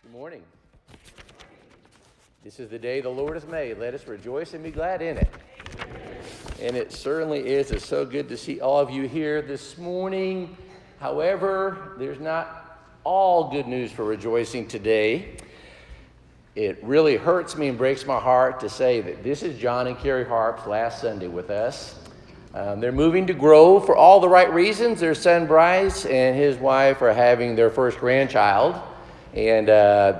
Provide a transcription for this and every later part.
Good morning. This is the day the Lord has made. Let us rejoice and be glad in it. And it certainly is. It's so good to see all of you here this morning. However, there's not all good news for rejoicing today. It really hurts me and breaks my heart to say that this is John and Carrie Harp's last Sunday with us. They're moving to Grove for all the right reasons. Their son Bryce and his wife are having their first grandchild. And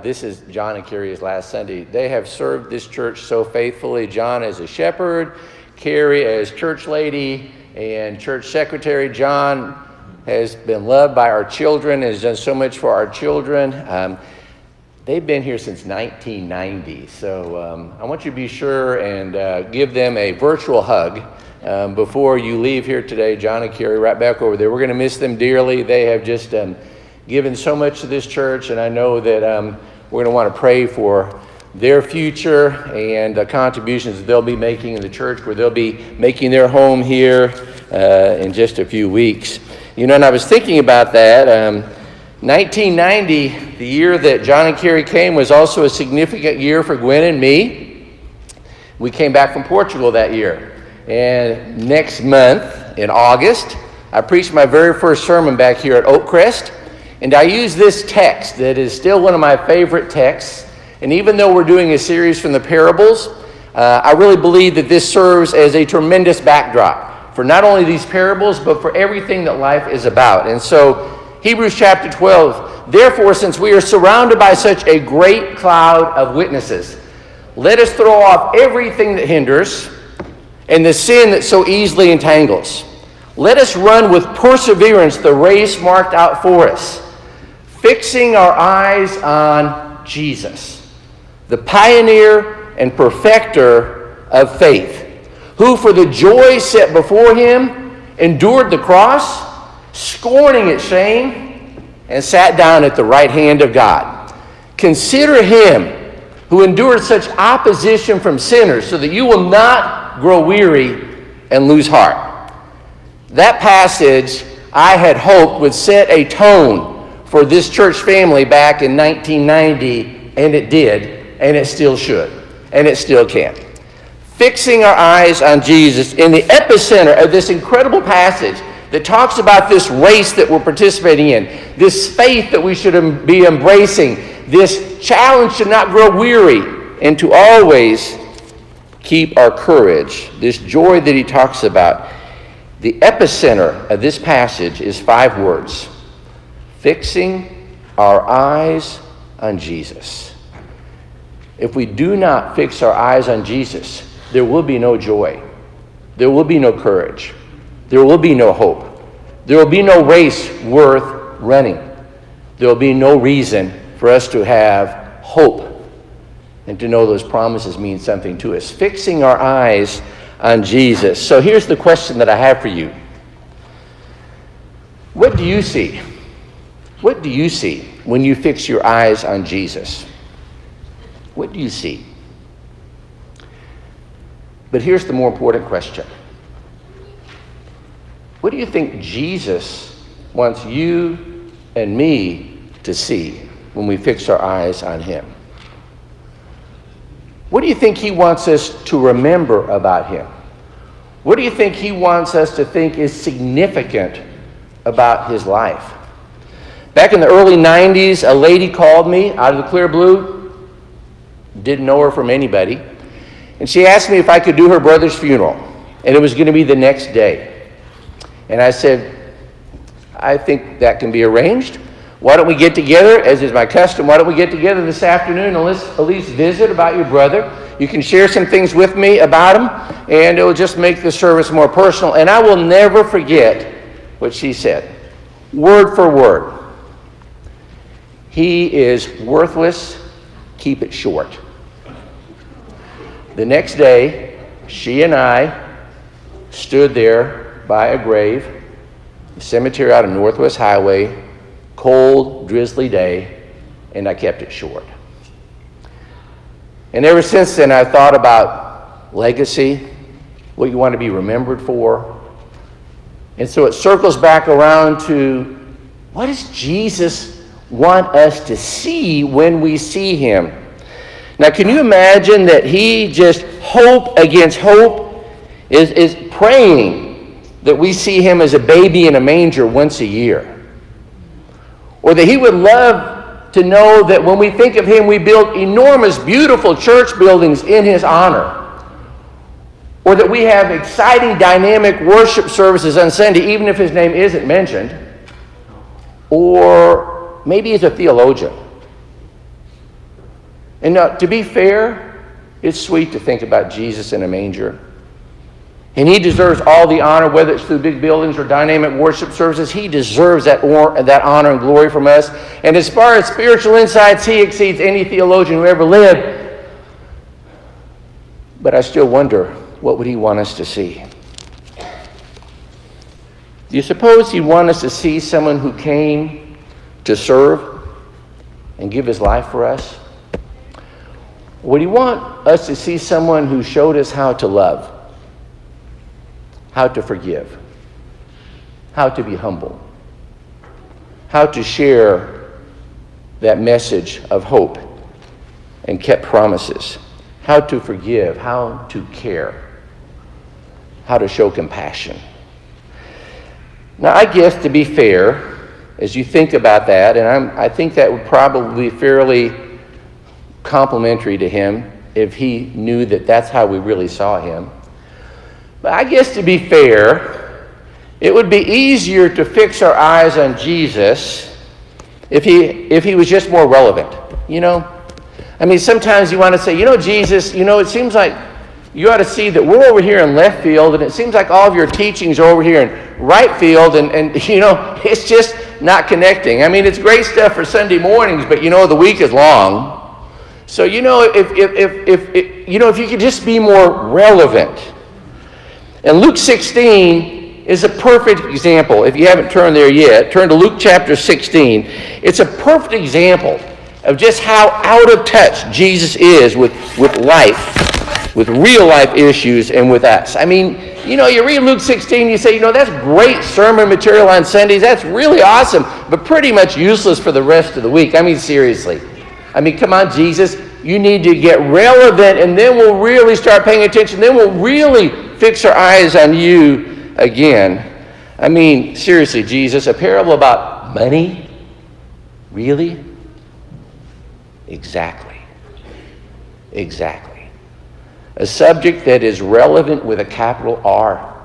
this is John and Carrie's last Sunday. They have served this church so faithfully. John as a shepherd, Carrie as church lady and church secretary. John has been loved by our children and has done so much for our children. They've been here since 1990. So I want you to be sure and give them a virtual hug before you leave here today. John and Carrie, right back over there. We're going to miss them dearly. They have just given so much to this church, and I know that we're going to want to pray for their future and the contributions that they'll be making in the church, where they'll be making their home here in just a few weeks. You know, and I was thinking about that. 1990, the year that John and Carrie came, was also a significant year for Gwen and me. We came back from Portugal that year. And next month, in August, I preached my very first sermon back here at Oakcrest. And I use this text that is still one of my favorite texts. And even though we're doing a series from the parables, I really believe that this serves as a tremendous backdrop for not only these parables, but for everything that life is about. And so, Hebrews chapter 12, therefore, since we are surrounded by such a great cloud of witnesses, let us throw off everything that hinders and the sin that so easily entangles. Let us run with perseverance the race marked out for us, fixing our eyes on Jesus, the pioneer and perfecter of faith, who for the joy set before him endured the cross, scorning its shame, and sat down at the right hand of God. Consider him who endured such opposition from sinners, so that you will not grow weary and lose heart. That passage, I had hoped, would set a tone for this church family back in 1990, and it did, and it still should, and it still can. Fixing our eyes on Jesus in the epicenter of this incredible passage that talks about this race that we're participating in, this faith that we should be embracing, this challenge to not grow weary and to always keep our courage, this joy that he talks about. The epicenter of this passage is 5 words: fixing our eyes on Jesus. If we do not fix our eyes on Jesus, there will be no joy. There will be no courage. There will be no hope. There will be no race worth running. There will be no reason for us to have hope and to know those promises mean something to us. Fixing our eyes on Jesus. So here's the question that I have for you. What do you see? What do you see when you fix your eyes on Jesus? What do you see? But here's the more important question. What do you think Jesus wants you and me to see when we fix our eyes on him? What do you think he wants us to remember about him? What do you think he wants us to think is significant about his life? Back in the early 90s, a lady called me out of the clear blue. Didn't know her from anybody. And she asked me if I could do her brother's funeral. And it was going to be the next day. And I said, I think that can be arranged. Why don't we get together, as is my custom, why don't we get together this afternoon and let's at least visit about your brother. You can share some things with me about him, and it will just make the service more personal. And I will never forget what she said, word for word. He is worthless. Keep it short. The next day, she and I stood there by a grave, a cemetery out of Northwest Highway, cold, drizzly day, and I kept it short. And ever since then, I've thought about legacy, what you want to be remembered for. And so it circles back around to, what does Jesus want us to see when we see him. Now, can you imagine that he just hope against hope is praying that we see him as a baby in a manger once a year? Or that he would love to know that when we think of him, we build enormous, beautiful church buildings in his honor. Or that we have exciting, dynamic worship services on Sunday, even if his name isn't mentioned. Or maybe he's a theologian. And now, to be fair, it's sweet to think about Jesus in a manger. And he deserves all the honor, whether it's through big buildings or dynamic worship services. He deserves that honor and glory from us. And as far as spiritual insights, he exceeds any theologian who ever lived. But I still wonder, what would he want us to see? Do you suppose he'd want us to see someone who came to serve and give his life for us? Would he want us to see someone who showed us how to love, how to forgive, how to be humble, how to share that message of hope and kept promises, how to forgive, how to care, how to show compassion? Now, I guess to be fair, as you think about that, and I think that would probably be fairly complimentary to him if he knew that that's how we really saw him. But I guess to be fair, it would be easier to fix our eyes on Jesus if he was just more relevant, you know? I mean, sometimes you want to say, Jesus, it seems like you ought to see that we're over here in left field, and it seems like all of your teachings are over here in right field, and it's just not connecting. I mean, it's great stuff for Sunday mornings, but the week is long. So, if you could just be more relevant. And Luke 16 is a perfect example. If you haven't turned there yet, turn to Luke chapter 16. It's a perfect example of just how out of touch Jesus is with life, with real life issues, and with us. I mean, you read Luke 16, you say, that's great sermon material on Sundays. That's really awesome, but pretty much useless for the rest of the week. I mean, seriously. I mean, come on, Jesus. You need to get relevant, and then we'll really start paying attention. Then we'll really fix our eyes on you again. I mean, seriously, Jesus, a parable about money? Really? Exactly. A subject that is relevant with a capital R.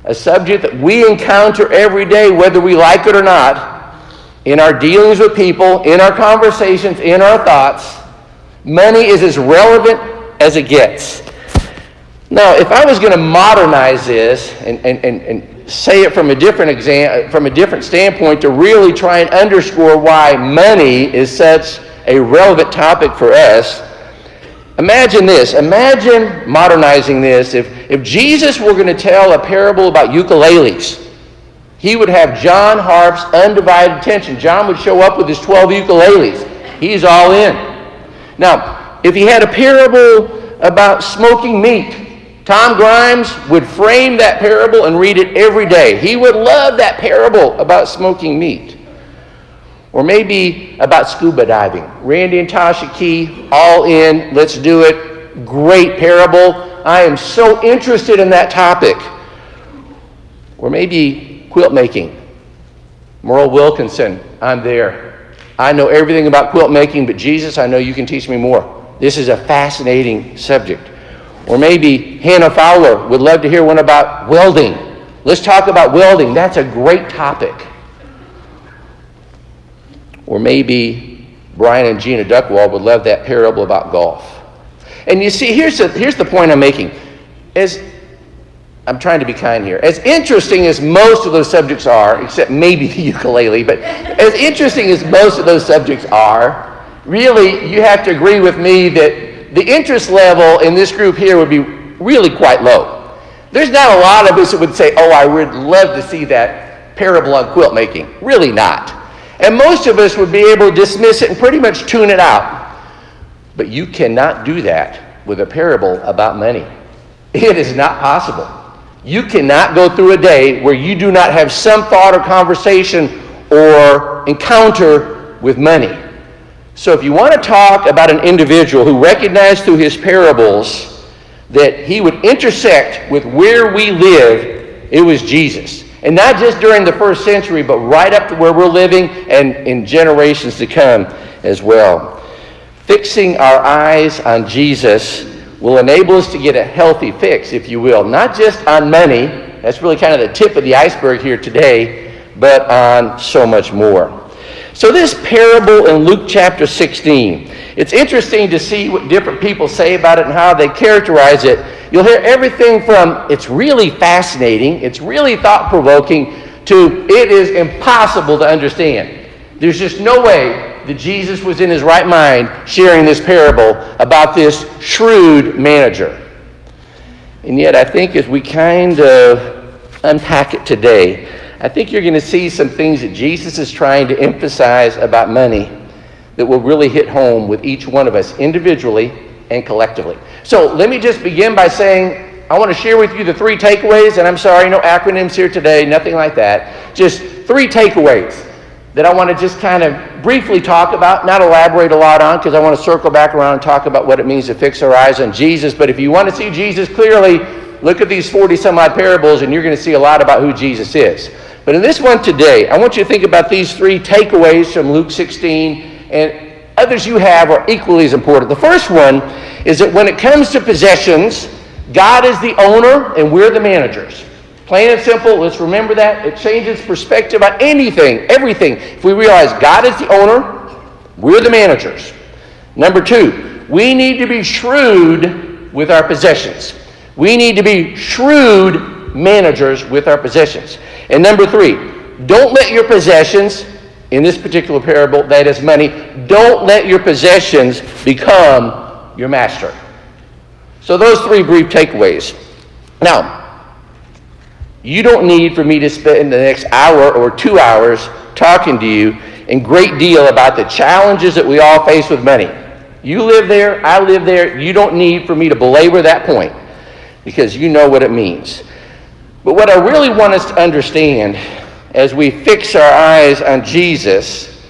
A subject that we encounter every day, whether we like it or not, in our dealings with people, in our conversations, in our thoughts. Money is as relevant as it gets. Now, if I was going to modernize this and say it from a different standpoint to really try and underscore why money is such a relevant topic for us, imagine this. Imagine modernizing this. If Jesus were going to tell a parable about ukuleles, he would have John Harp's undivided attention. John would show up with his 12 ukuleles. He's all in. Now, if he had a parable about smoking meat, Tom Grimes would frame that parable and read it every day. He would love that parable about smoking meat. Or maybe about scuba diving. Randy and Tasha Key, all in, let's do it. Great parable. I am so interested in that topic. Or maybe quilt making. Merle Wilkinson, I'm there. I know everything about quilt making, but Jesus, I know you can teach me more. This is a fascinating subject. Or maybe Hannah Fowler would love to hear one about welding. Let's talk about welding. That's a great topic. Or maybe Brian and Gina Duckwall would love that parable about golf. And you see, here's the point I'm making. I'm trying to be kind here. As interesting as most of those subjects are, except maybe the ukulele, but as interesting as most of those subjects are, really you have to agree with me that the interest level in this group here would be really quite low. There's not a lot of us that would say, I would love to see that parable on quilt making. Really not. And most of us would be able to dismiss it and pretty much tune it out. But you cannot do that with a parable about money. It is not possible. You cannot go through a day where you do not have some thought or conversation or encounter with money. So if you want to talk about an individual who recognized through his parables that he would intersect with where we live, it was Jesus. And not just during the first century, but right up to where we're living and in generations to come as well. Fixing our eyes on Jesus will enable us to get a healthy fix, if you will, not just on money, that's really kind of the tip of the iceberg here today, but on so much more. So this parable in Luke chapter 16, it's interesting to see what different people say about it and how they characterize it. You'll hear everything from it's really fascinating, it's really thought-provoking, to it is impossible to understand. There's just no way that Jesus was in his right mind sharing this parable about this shrewd manager. And yet I think as we kind of unpack it today, I think you're going to see some things that Jesus is trying to emphasize about money that will really hit home with each one of us individually and collectively. So let me just begin by saying I want to share with you the 3 takeaways, and I'm sorry, no acronyms here today, nothing like that. Just 3 takeaways that I want to just kind of briefly talk about, not elaborate a lot on, because I want to circle back around and talk about what it means to fix our eyes on Jesus. But if you want to see Jesus clearly, look at these 40-some-odd parables, and you're going to see a lot about who Jesus is. But in this one today, I want you to think about these 3 takeaways from Luke 16, and others you have are equally as important. The first one is that when it comes to possessions, God is the owner and we're the managers. Plain and simple, let's remember that. It changes perspective on anything, everything. If we realize God is the owner, we're the managers. Number 2, we need to be shrewd with our possessions. We need to be shrewd managers with our possessions. And number 3, don't let your possessions, in this particular parable, that is money, don't let your possessions become your master. So those 3 brief takeaways. Now, you don't need for me to spend the next hour or 2 hours talking to you in great deal about the challenges that we all face with money. You live there, I live there. You don't need for me to belabor that point because you know what it means. But what I really want us to understand as we fix our eyes on Jesus,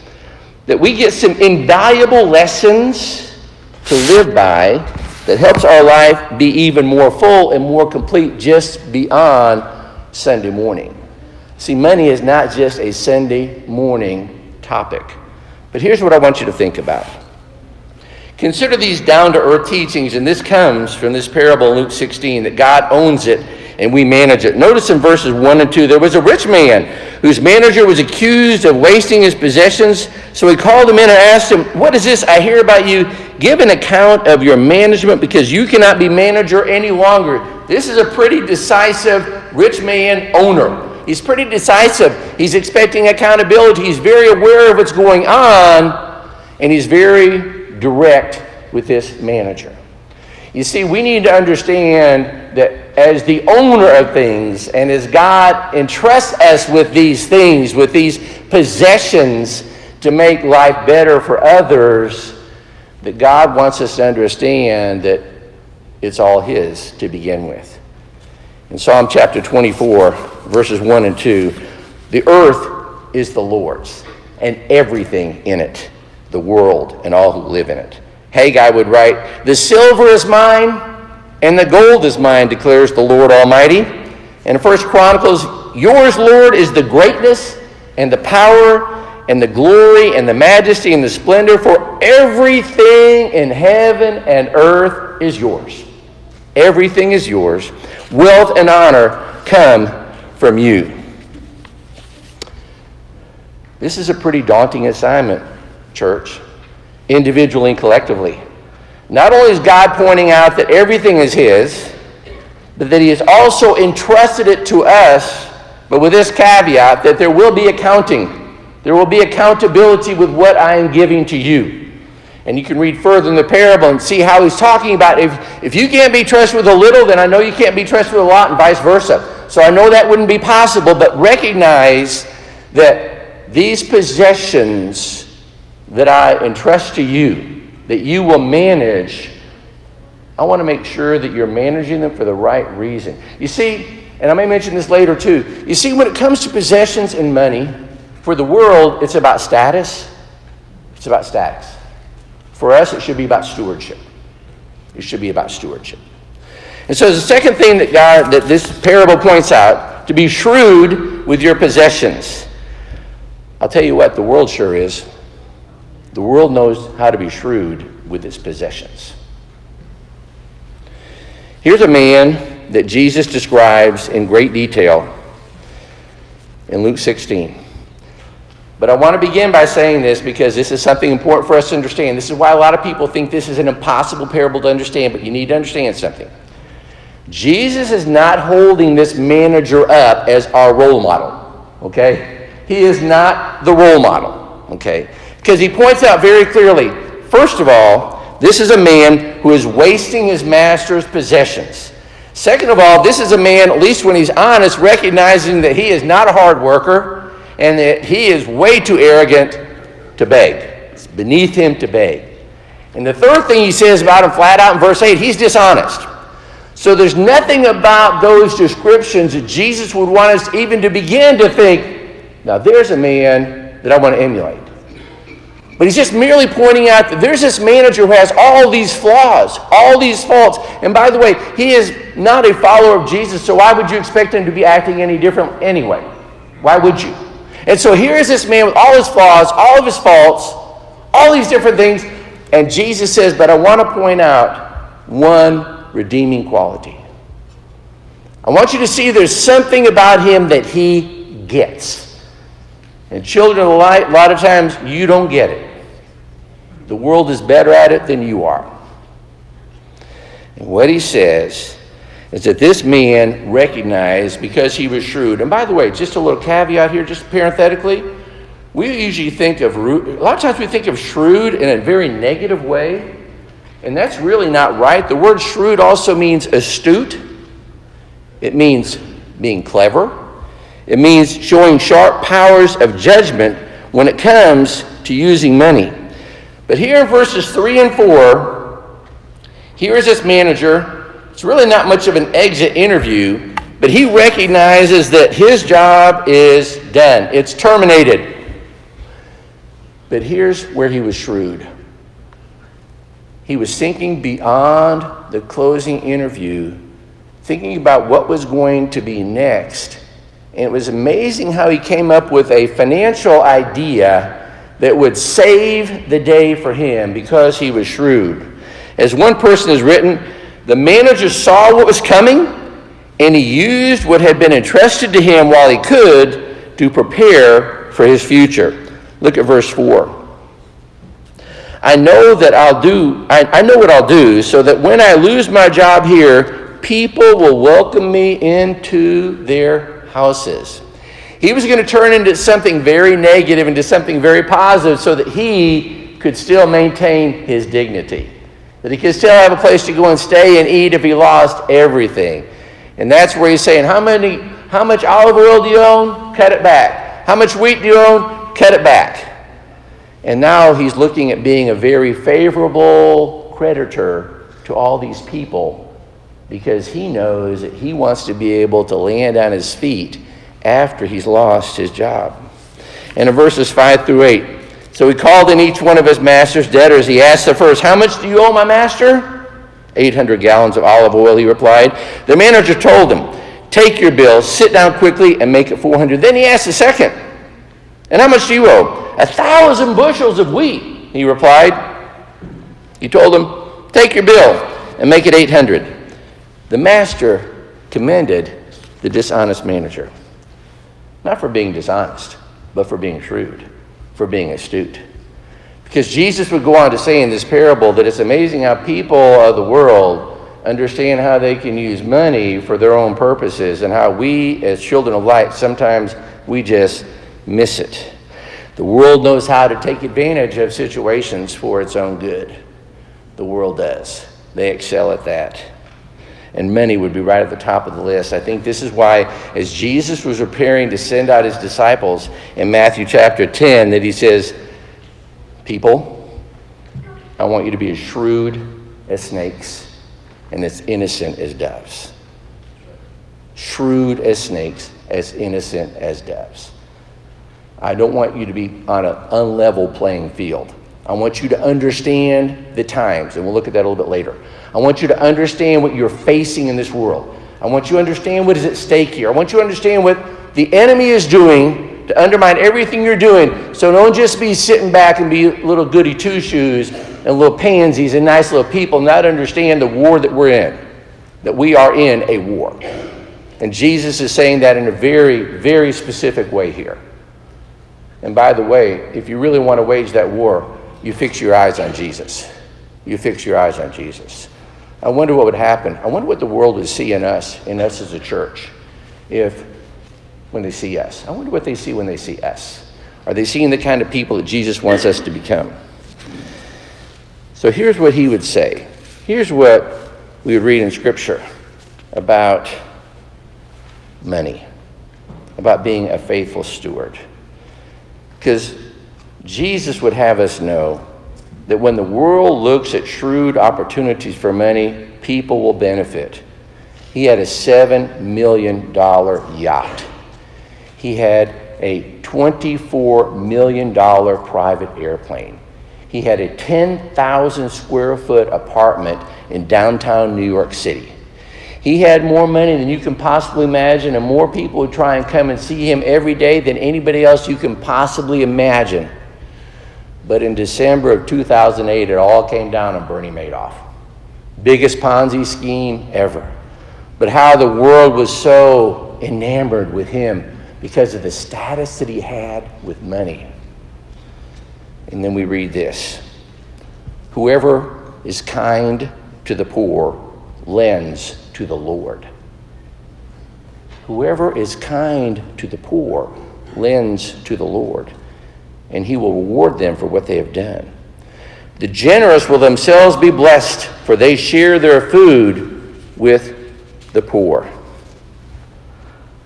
that we get some invaluable lessons to live by that helps our life be even more full and more complete just beyond Sunday morning. See, money is not just a Sunday morning topic. But here's what I want you to think about. Consider these down-to-earth teachings, and this comes from this parable in Luke 16, that God owns it and we manage it. Notice in verses 1 and 2, there was a rich man whose manager was accused of wasting his possessions. So he called him in and asked him, "What is this I hear about you? Give an account of your management because you cannot be manager any longer." This is a pretty decisive rich man owner. He's pretty decisive. He's expecting accountability. He's very aware of what's going on, and he's very direct with this manager. You see, we need to understand that as the owner of things and as God entrusts us with these things, with these possessions to make life better for others, that God wants us to understand that it's all His to begin with. In Psalm chapter 24, verses 1 and 2, the earth is the Lord's and everything in it, the world and all who live in it. Haggai would write, "The silver is mine and the gold is mine, declares the Lord Almighty." And in 1 Chronicles, "Yours, Lord, is the greatness and the power and the glory and the majesty and the splendor, for everything in heaven and earth is yours." Everything is yours. Wealth and honor come from you. This is a pretty daunting assignment, church, individually and collectively. Not only is God pointing out that everything is His, but that He has also entrusted it to us, but with this caveat that there will be accounting. There will be accountability with what I am giving to you. And you can read further in the parable and see how he's talking about if you can't be trusted with a little, then I know you can't be trusted with a lot, and vice versa. So I know that wouldn't be possible, but recognize that these possessions that I entrust to you, that you will manage, I want to make sure that you're managing them for the right reason. You see, and I may mention this later too, you see, when it comes to possessions and money, for the world, it's about status. It's about status. For us, it should be about stewardship. It should be about stewardship. And so the second thing that this parable points out, to be shrewd with your possessions. I'll tell you what, the world sure is. The world knows how to be shrewd with its possessions. Here's a man that Jesus describes in great detail in Luke 16. But I want to begin by saying this because this is something important for us to understand. This is why a lot of people think this is an impossible parable to understand, but you need to understand something. Jesus is not holding this manager up as our role model, okay? He is not the role model, okay? Because he points out very clearly, first of all, this is a man who is wasting his master's possessions. Second of all, this is a man, at least when he's honest, recognizing that he is not a hard worker and that he is way too arrogant to beg. It's beneath him to beg. And the third thing he says about him flat out in verse 8, he's dishonest. So there's nothing about those descriptions that Jesus would want us even to begin to think, now there's a man that I want to emulate. But he's just merely pointing out that there's this manager who has all these flaws, all these faults. And by the way, he is not a follower of Jesus, so why would you expect him to be acting any different anyway? Why would you? And so here is this man with all his flaws, all of his faults, all these different things. And Jesus says, but I want to point out one redeeming quality. I want you to see there's something about him that he gets. And children of the light, a lot of times you don't get it. The world is better at it than you are. And what he says is that this man recognized, because he was shrewd, and by the way, just a little caveat here, just parenthetically, we usually think of, a lot of times we think of shrewd in a very negative way. And that's really not right. The word shrewd also means astute. It means being clever. It means showing sharp powers of judgment when it comes to using money. But here in verses 3 and 4, here is this manager. It's really not much of an exit interview, but he recognizes that his job is done. It's terminated. But here's where he was shrewd. He was thinking beyond the closing interview, thinking about what was going to be next. And it was amazing how he came up with a financial idea that would save the day for him because he was shrewd. As one person has written, the manager saw what was coming and he used what had been entrusted to him while he could to prepare for his future. Look at verse 4. I know what I'll do so that when I lose my job here, people will welcome me into their houses. He was going to turn into something very negative, into something very positive, so that he could still maintain his dignity. That he could still have a place to go and stay and eat if he lost everything. And that's where he's saying, how much olive oil do you own? Cut it back. How much wheat do you own? Cut it back. And now he's looking at being a very favorable creditor to all these people because he knows that he wants to be able to land on his feet after he's lost his job. And in verses 5 through 8, so he called in each one of his master's debtors. He asked the first, how much do you owe my master? 800 gallons of olive oil, he replied. The manager told him, take your bill, sit down quickly, and make it 400. Then he asked the second, and how much do you owe? 1,000 bushels of wheat, he replied. He told him, take your bill and make it 800. The master commended the dishonest manager, not for being dishonest, but for being shrewd, for being astute. Because Jesus would go on to say in this parable that it's amazing how people of the world understand how they can use money for their own purposes and how we, as children of light, sometimes we just miss it. The world knows how to take advantage of situations for its own good. The world does. They excel at that. And money would be right at the top of the list. I think this is why, as Jesus was preparing to send out his disciples in Matthew chapter 10, that he says, people, I want you to be as shrewd as snakes and as innocent as doves. Shrewd as snakes, as innocent as doves. I don't want you to be on an unlevel playing field. I want you to understand the times, and we'll look at that a little bit later. I want you to understand what you're facing in this world. I want you to understand what is at stake here. I want you to understand what the enemy is doing to undermine everything you're doing. So don't just be sitting back and be little goody two-shoes and little pansies and nice little people, not understand the war that we're in, that we are in a war. And Jesus is saying that in a very, very specific way here. And by the way, if you really want to wage that war, you fix your eyes on Jesus. You fix your eyes on Jesus. I wonder what would happen. I wonder what the world would see in us as a church, when they see us. I wonder what they see when they see us. Are they seeing the kind of people that Jesus wants us to become? So here's what he would say. Here's what we would read in Scripture about money, about being a faithful steward. Because Jesus would have us know that when the world looks at shrewd opportunities for money, people will benefit. He had a $7 million yacht. He had a $24 million private airplane. He had a 10,000 square foot apartment in downtown New York City. He had more money than you can possibly imagine, and more people would try and come and see him every day than anybody else you can possibly imagine. But in December of 2008, it all came down on Bernie Madoff. Biggest Ponzi scheme ever. But how the world was so enamored with him because of the status that he had with money. And then we read this. Whoever is kind to the poor lends to the Lord. Whoever is kind to the poor lends to the Lord, and he will reward them for what they have done. The generous will themselves be blessed, for they share their food with the poor.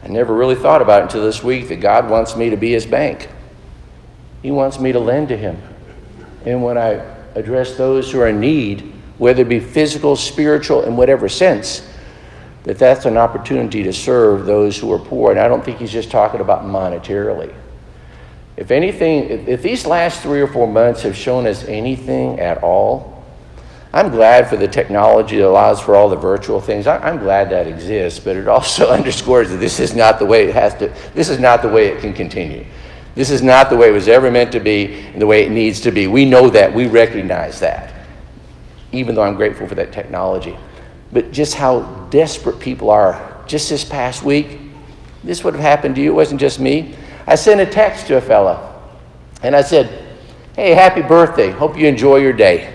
I never really thought about it until this week that God wants me to be his bank. He wants me to lend to him. And when I address those who are in need, whether it be physical, spiritual, in whatever sense, that's an opportunity to serve those who are poor. And I don't think he's just talking about monetarily. If anything, if these last 3 or 4 months have shown us anything at all, I'm glad for the technology that allows for all the virtual things. I'm glad that exists, but it also underscores that this is not the way this is not the way it can continue. This is not the way it was ever meant to be and the way it needs to be. We know that. We recognize that, even though I'm grateful for that technology. But just how desperate people are. Just this past week, this would have happened to you. It wasn't just me. I sent a text to a fella, and I said, "Hey, happy birthday. Hope you enjoy your day."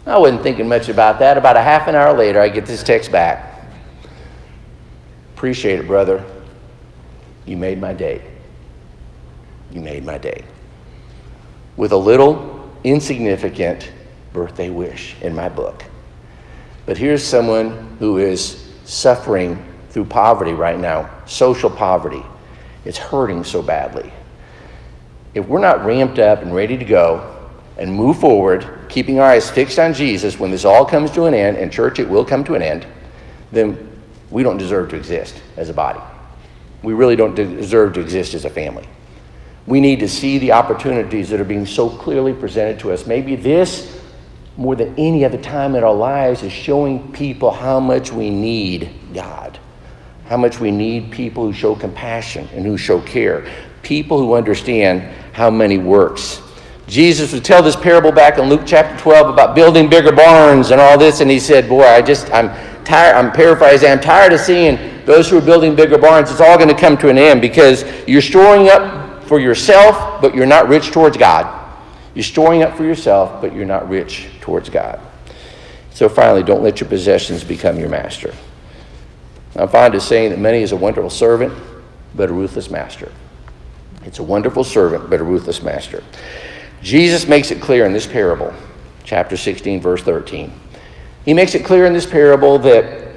I wasn't thinking much about that. About a half an hour later, I get this text back. "Appreciate it, brother. You made my day. You made my day." With a little insignificant birthday wish in my book. But here's someone who is suffering through poverty right now, social poverty. It's hurting so badly. If we're not ramped up and ready to go and move forward, keeping our eyes fixed on Jesus when this all comes to an end, and church, it will come to an end, then we don't deserve to exist as a body. We really don't deserve to exist as a family. We need to see the opportunities that are being so clearly presented to us. Maybe this, more than any other time in our lives, is showing people how much we need God, how much we need people who show compassion and who show care, people who understand how money works. Jesus would tell this parable back in Luke chapter 12 about building bigger barns and all this, and he said, boy, I'm tired, I'm paraphrasing, I'm tired of seeing those who are building bigger barns. It's all going to come to an end because you're storing up for yourself, but you're not rich towards God. You're storing up for yourself, but you're not rich towards God. So finally, don't let your possessions become your master. I'm fond of saying that money is a wonderful servant, but a ruthless master. It's a wonderful servant, but a ruthless master. Jesus makes it clear in this parable, chapter 16, verse 13. He makes it clear in this parable that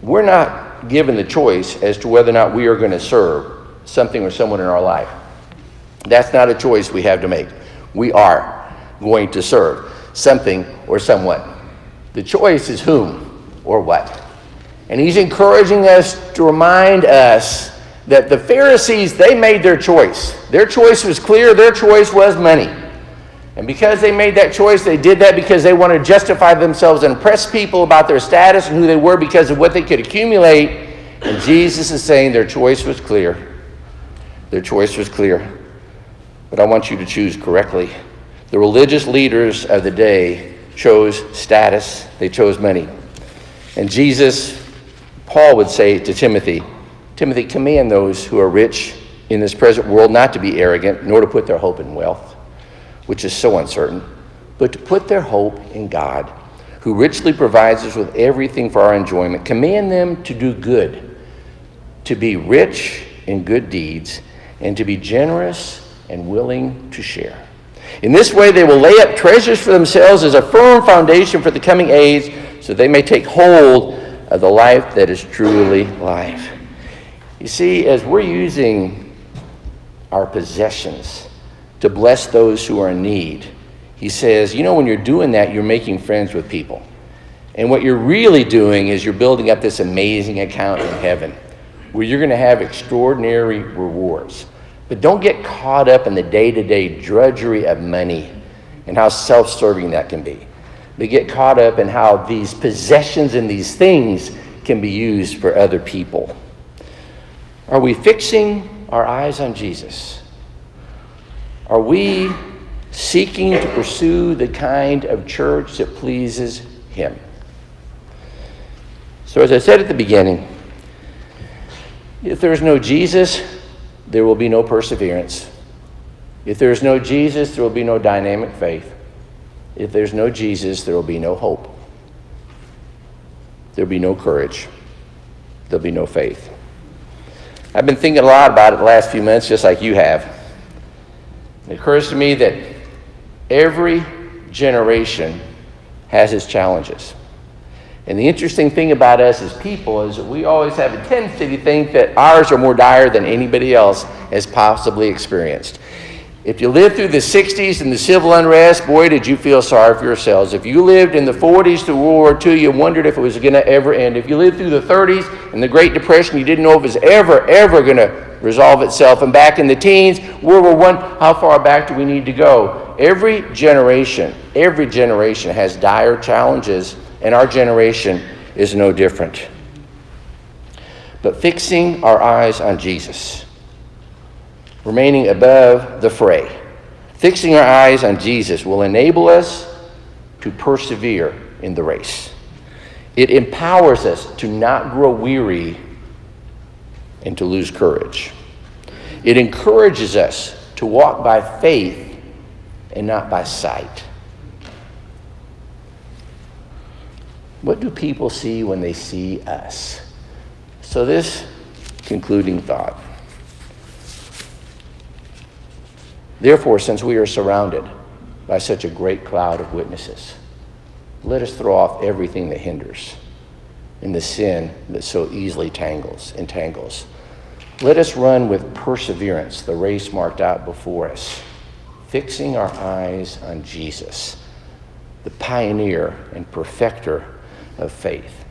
we're not given the choice as to whether or not we are going to serve something or someone in our life. That's not a choice we have to make. We are going to serve something or someone. The choice is whom or what. And he's encouraging us to remind us that the Pharisees, they made their choice. Their choice was clear. Their choice was money. And because they made that choice, they did that because they wanted to justify themselves and impress people about their status and who they were because of what they could accumulate. And Jesus is saying their choice was clear. Their choice was clear. But I want you to choose correctly. The religious leaders of the day chose status. They chose money. And Jesus, Paul would say to Timothy, Timothy, command those who are rich in this present world not to be arrogant, nor to put their hope in wealth, which is so uncertain, but to put their hope in God, who richly provides us with everything for our enjoyment. Command them to do good, to be rich in good deeds, and to be generous and willing to share. In this way, they will lay up treasures for themselves as a firm foundation for the coming age, so they may take hold of the life that is truly life. You see, as we're using our possessions to bless those who are in need, he says, you know, when you're doing that, you're making friends with people. And what you're really doing is you're building up this amazing account in heaven where you're going to have extraordinary rewards. But don't get caught up in the day-to-day drudgery of money and how self-serving that can be. But get caught up in how these possessions and these things can be used for other people. Are we fixing our eyes on Jesus? Are we seeking to pursue the kind of church that pleases him? So as I said at the beginning, if there is no Jesus, there will be no perseverance. If there is no Jesus, there will be no dynamic faith. If there's no Jesus, there will be no hope. There will be no courage. There will be no faith. I've been thinking a lot about it the last few months, just like you have. It occurs to me that every generation has its challenges. And the interesting thing about us as people is that we always have a tendency to think that ours are more dire than anybody else has possibly experienced. If you lived through the 60s and the civil unrest, boy, did you feel sorry for yourselves. If you lived in the 40s through World War II, you wondered if it was going to ever end. If you lived through the 30s and the Great Depression, you didn't know if it was ever going to resolve itself. And back in the teens, World War I, how far back do we need to go? Every generation has dire challenges, and our generation is no different. But fixing our eyes on Jesus, remaining above the fray, fixing our eyes on Jesus will enable us to persevere in the race. It empowers us to not grow weary and to lose courage. It encourages us to walk by faith and not by sight. What do people see when they see us? So this concluding thought. Therefore, since we are surrounded by such a great cloud of witnesses, let us throw off everything that hinders and the sin that so easily entangles. Let us run with perseverance the race marked out before us, fixing our eyes on Jesus, the pioneer and perfecter of faith,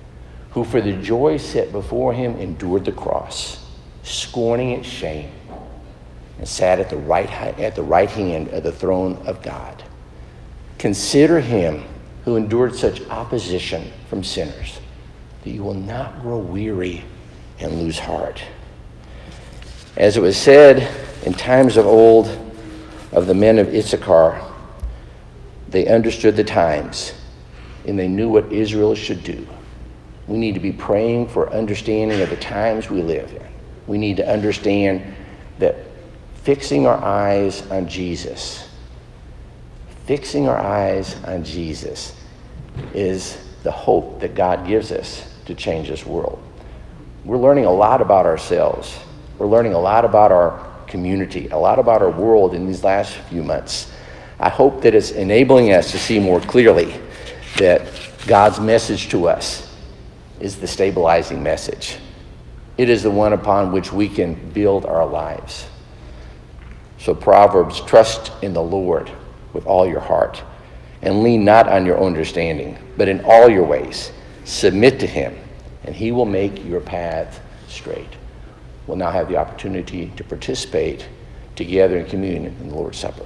who for the joy set before him endured the cross, scorning its shame, and sat at the right hand of the throne of God. Consider him who endured such opposition from sinners, that you will not grow weary and lose heart. As it was said in times of old of the men of Issachar, they understood the times and they knew what Israel should do. We need to be praying for understanding of the times we live in. We need to understand that fixing our eyes on Jesus is the hope that God gives us to change this world. We're learning a lot about ourselves. We're learning a lot about our community, a lot about our world in these last few months. I hope that it's enabling us to see more clearly that God's message to us is the stabilizing message. It is the one upon which we can build our lives. So Proverbs, trust in the Lord with all your heart and lean not on your own understanding, but in all your ways submit to him, and he will make your path straight. We'll now have the opportunity to participate together in communion in the Lord's Supper.